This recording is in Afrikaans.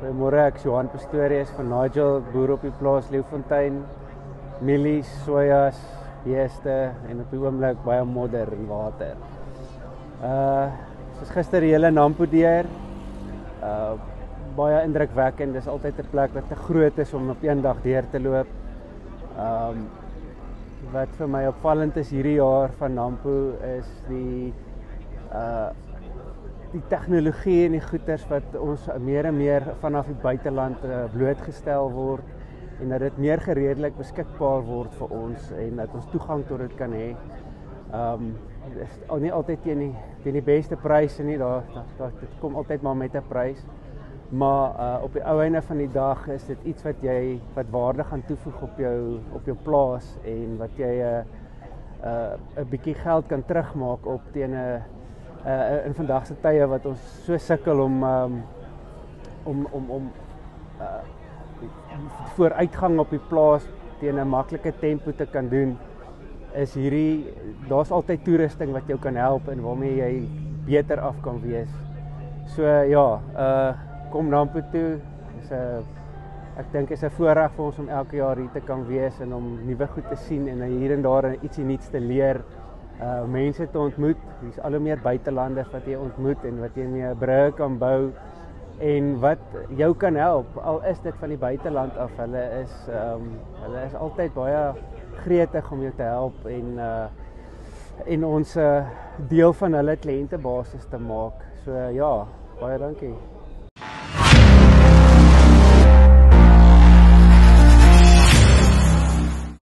Goeiemôre, ek is Johan Pastorius van Nigel, boer op die plaas Leeufontein. Mielies, sojas, beeste en op die oomblik baie modder en water. Soos gister die hele Nampo deur. Baie indrukwekkend, dis altyd 'n plek wat te groot is om op een dag deur te loop. Wat vir my opvallend is hierdie jaar van Nampo is die tegnologie en die goeders wat ons meer en meer vanaf die buiteland blootgestel word en dat dit meer gereedelik beskikbaar word vir ons en dat ons toegang tot dit kan hê. Dit is nie altyd teen die beste pryse nie, dit kom altyd maar met 'n prys. Maar op die ou einde van die dag is dit iets wat waarde gaan toevoeg op jou plaas en wat jy 'n bietjie geld kan terugmaak op teen in vandag se tye wat ons so sukkel om vooruitgang op die plaas teen 'n maklike tempo te kan doen, is daar's altyd toerusting wat jou kan help en waarmee jy beter af kan wees. So ja, kom Nampo toe. Ek dink is 'n voorreg vir ons om elke jaar hier te kan wees en om nuwe goed te sien en hier en daar ietsie nuuts te leer. Mense te ontmoet, hier's al hoe meer buitelanders wat jy ontmoet en wat jy mee brûe kan bou en wat jou kan help, al is dit van die buiteland af. Hulle is altyd baie gretig om jou te help en ons deel van hulle kliëntebasis te maak. So ja, baie dankie.